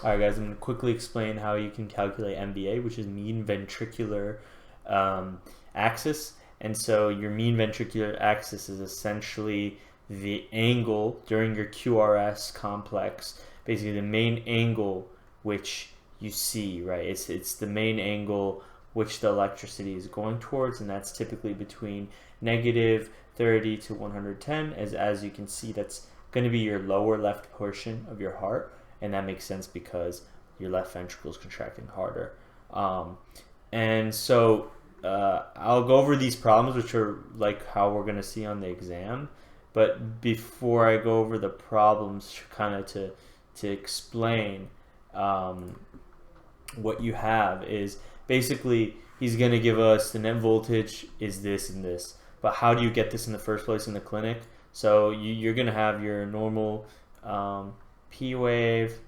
Alright guys, I'm going to quickly explain how you can calculate MVA, which is mean ventricular axis. And so your mean ventricular axis is essentially the angle during your QRS complex, basically the main angle which you see, right? It's the main angle which the electricity is going towards, and that's typically between negative 30 to 110. As you can see, that's going to be your lower left portion of your heart, and that makes sense because your left ventricle is contracting harder. And so I'll go over these problems, which are like how we're going to see on the exam. But before I go over the problems, kind of to explain what you have is basically he's going to give us the net voltage is this and this. But how do you get this in the first place in the clinic? So you're going to have your normal P wave,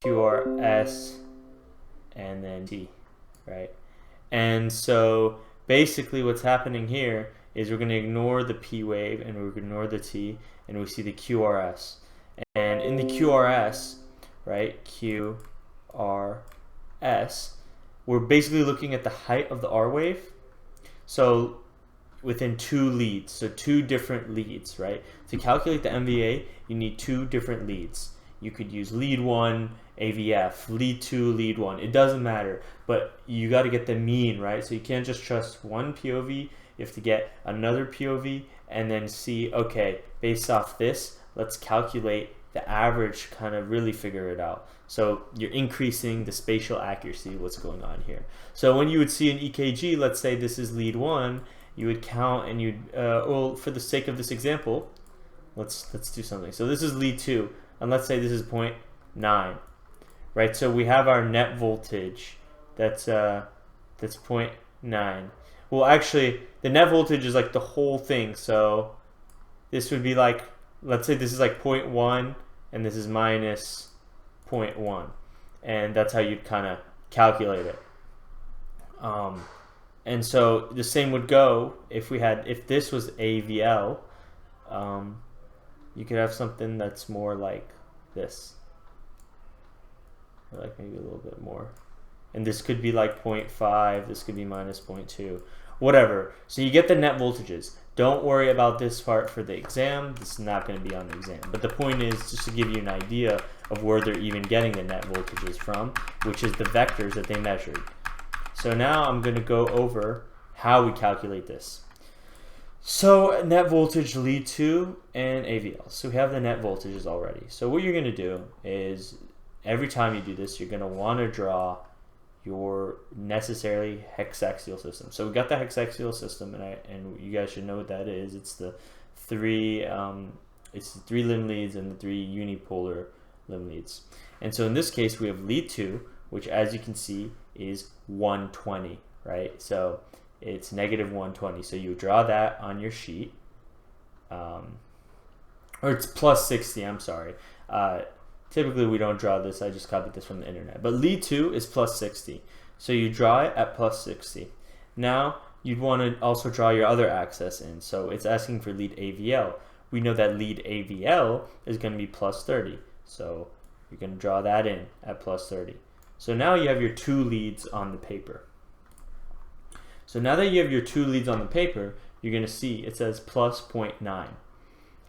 QRS, and then T, right? And so basically what's happening here is we're going to ignore the P wave and we're going to ignore the T, and we see the QRS. And in the QRS, right, QRS, we're basically looking at the height of the R wave. So within two leads, so two different leads, right? To calculate the MVA, you need two different leads. You could use lead 1, AVF, lead 2, lead 1. It doesn't matter, but you got to get the mean, right? So you can't just trust one POV. You have to get another POV and then see, okay, based off this, let's calculate the average, kind of really figure it out. So you're increasing the spatial accuracy of what's going on here. So when you would see an EKG, let's say this is lead 1, you would count and you'd, well, for the sake of this example, let's do something. So this is lead 2, and let's say this is 0.9, right? So we have our net voltage, that's 0.9. Well, actually, the net voltage is like the whole thing. So this would be like, let's say this is like 0.1, and this is minus 0.1, and that's how you'd kind of calculate it. And so the same would go if this was AVL. You could have something that's more like this, or like maybe a little bit more, and this could be like 0.5, this could be minus 0.2, whatever. So you get the net voltages. Don't worry about this part for the exam. This is not going to be on the exam, but the point is just to give you an idea of where they're even getting the net voltages from, which is the vectors that they measured. So now I'm going to go over how we calculate this. So net voltage, lead 2, and AVL. So we have the net voltages already. So what you're going to do is every time you do this, you're going to want to draw your necessarily hexaxial system. So we got the hexaxial system, and you guys should know what that is. It's the three limb leads and the 3 unipolar limb leads. And so in this case, we have lead 2, which as you can see is 120, right? So it's negative 120. So you draw that on your sheet, or it's plus 60, I'm sorry. Typically we don't draw this, I just copied this from the internet. But lead 2 is plus 60. So you draw it at plus 60. Now you'd want to also draw your other axis in. So it's asking for lead AVL. We know that lead AVL is going to be plus 30. So you're going to draw that in at plus 30. So now you have your 2 leads on the paper. So now that you have your 2 leads on the paper, you're going to see it says plus 0.9.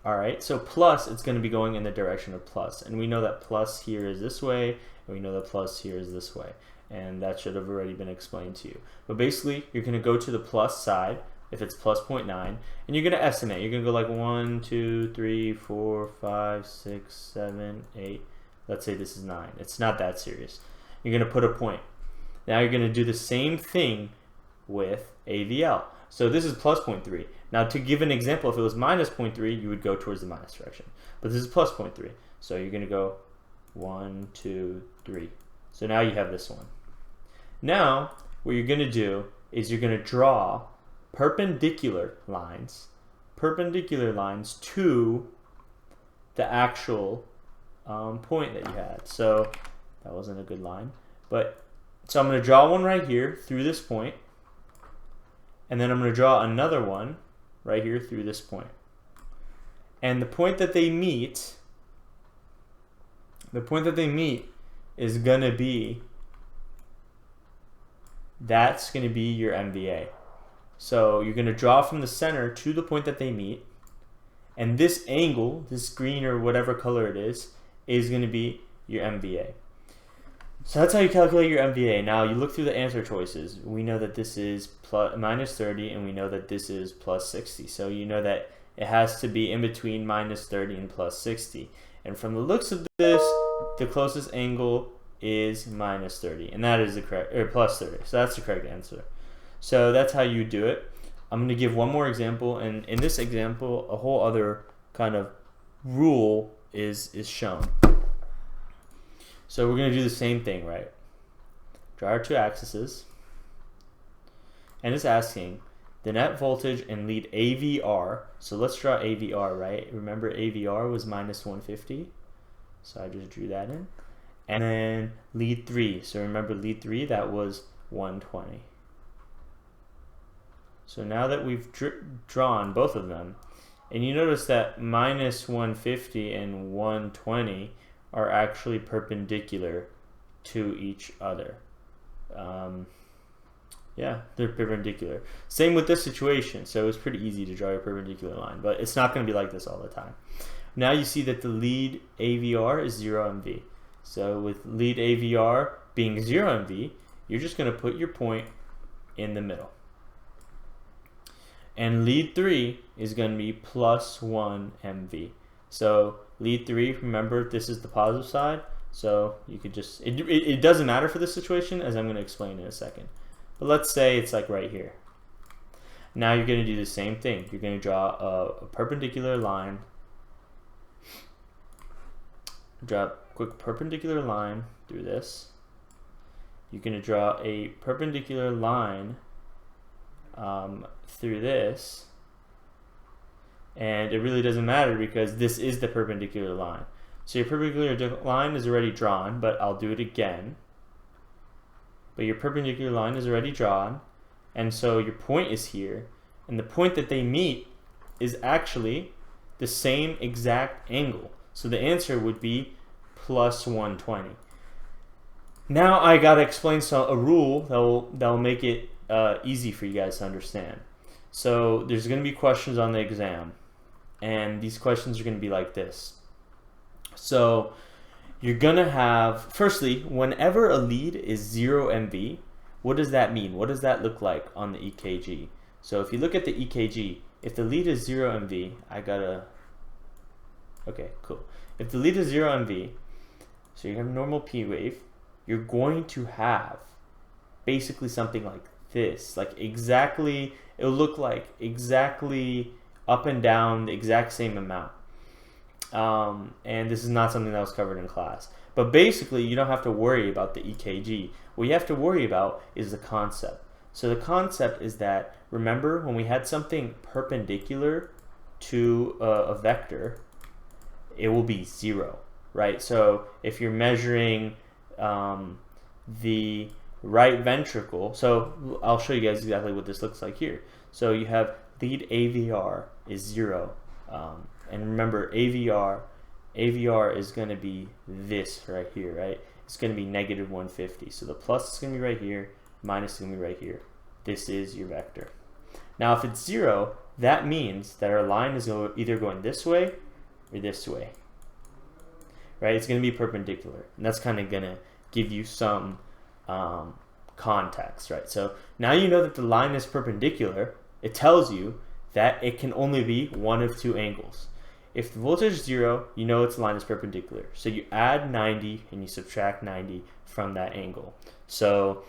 Alright, so plus, it's going to be going in the direction of plus. And we know that plus here is this way, and we know that plus here is this way. And that should have already been explained to you. But basically, you're going to go to the plus side, if it's plus 0.9, and you're going to estimate. You're going to go like 1, 2, 3, 4, 5, 6, 7, 8. Let's say this is 9. It's not that serious. You're going to put a point. Now you're going to do the same thing with AVL. So this is plus 0.3. Now to give an example, if it was minus 0.3, you would go towards the minus direction. But this is plus 0.3. So you're going to go 1, 2, 3. So now you have this one. Now what you're going to do is you're going to draw perpendicular lines to the actual point that you had. So that wasn't a good line. But so I'm going to draw one right here through this point. And then I'm going to draw another one right here through this point. And the point that they meet is going to be, that's going to be your MVA. So you're going to draw from the center to the point that they meet, and this angle, this green or whatever color it is going to be your MVA. So that's how you calculate your MVA. Now you look through the answer choices. We know that this is minus 30, and we know that this is plus 60. So you know that it has to be in between minus 30 and plus 60. And from the looks of this, the closest angle is minus 30, and that is the correct, or plus 30. So that's the correct answer. So that's how you do it. I'm going to give one more example, and in this example, a whole other kind of rule is shown. So we're going to do the same thing, right? Draw our two axes, and it's asking the net voltage and lead AVR. So let's draw AVR, right? Remember AVR was minus 150, so I just drew that in. And then lead 3. So remember lead 3, that was 120. So now that we've drawn both of them, and you notice that minus 150 and 120 are actually perpendicular to each other. Yeah, they're perpendicular. Same with this situation, so it's pretty easy to draw a perpendicular line, but it's not going to be like this all the time. Now you see that the lead AVR is 0 MV. So with lead AVR being 0 MV, you're just going to put your point in the middle. And lead 3 is going to be plus 1 MV. So lead 3, remember this is the positive side, so you could just, it doesn't matter for this situation, as I'm going to explain in a second. But let's say it's like right here. Now you're going to do the same thing. You're going to draw a perpendicular line. Draw a quick perpendicular line through this. You're going to draw a perpendicular line through this, and it really doesn't matter because this is the perpendicular line. So your perpendicular line is already drawn, but I'll do it again. But your perpendicular line is already drawn, and so your point is here, and the point that they meet is actually the same exact angle. So the answer would be plus 120. Now I gotta explain a rule that'll make it easy for you guys to understand. So there's going to be questions on the exam, and these questions are going to be like this. So you're going to have, firstly, whenever a lead is 0 MV, what does that mean? What does that look like on the EKG? So if you look at the EKG, if the lead is 0 MV, okay, cool. If the lead is 0 MV, so you have normal P wave, you're going to have basically something like this, like exactly, it'll look like exactly up and down the exact same amount. And this is not something that was covered in class. But basically, you don't have to worry about the EKG. What you have to worry about is the concept. So the concept is that, remember when we had something perpendicular to a vector, it will be 0, right? So if you're measuring the right ventricle, so I'll show you guys exactly what this looks like here. So you have lead AVR is 0, and remember AVR is going to be this right here, right? It's going to be negative 150. So the plus is going to be right here, minus is going to be right here. This is your vector. Now if it's 0, that means that our line is either going this way or this way, right? It's going to be perpendicular, and that's kind of going to give you some context, right? So now you know that the line is perpendicular. It tells you that it can only be one of two angles. If the voltage is 0, you know its line is perpendicular. So you add 90 and you subtract 90 from that angle. So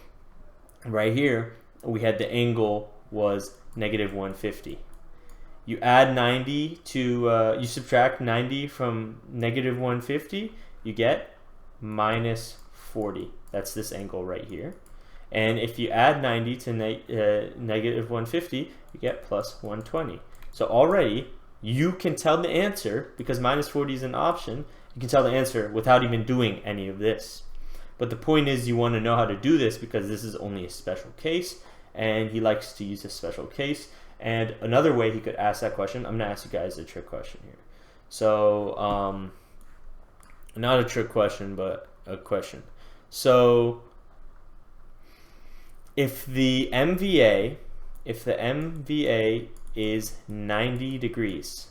right here, we had the angle was negative 150. You add 90 to, you subtract 90 from negative 150, you get minus 40. That's this angle right here. And if you add 90 to negative 150, you get plus 120. So already, you can tell the answer, because minus 40 is an option, you can tell the answer without even doing any of this. But the point is you want to know how to do this because this is only a special case, and he likes to use a special case. And another way he could ask that question, I'm going to ask you guys a trick question here. So, not a trick question, but a question. So if the MVA is 90 degrees,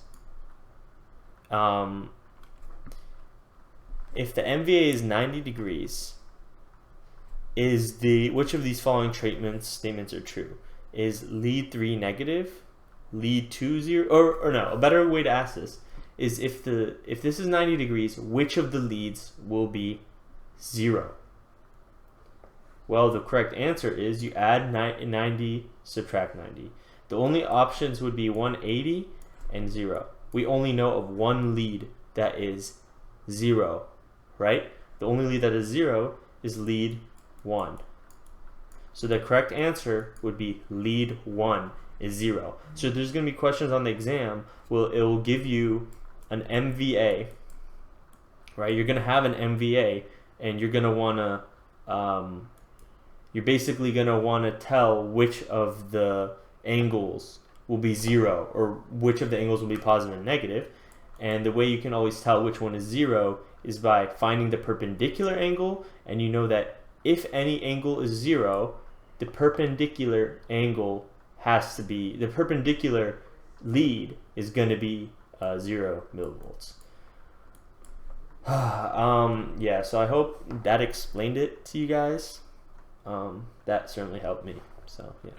if the MVA is 90 degrees, which of these following statements are true? Is lead 3 negative, lead 2 0, or no, a better way to ask this is if this is 90 degrees, which of the leads will be 0? Well, the correct answer is you add 90, subtract 90. The only options would be 180 and 0. We only know of one lead that is 0, right? The only lead that is 0 is lead 1. So the correct answer would be lead 1 is 0. So there's going to be questions on the exam. It will give you an MVA, right? You're going to have an MVA, and you're going to want to you're basically going to want to tell which of the angles will be 0, or which of the angles will be positive and negative. And the way you can always tell which one is 0 is by finding the perpendicular angle, and you know that if any angle is 0, the perpendicular angle has to be, the perpendicular lead is going to be 0 millivolts. Yeah, so I hope that explained it to you guys. That certainly helped me. So yeah.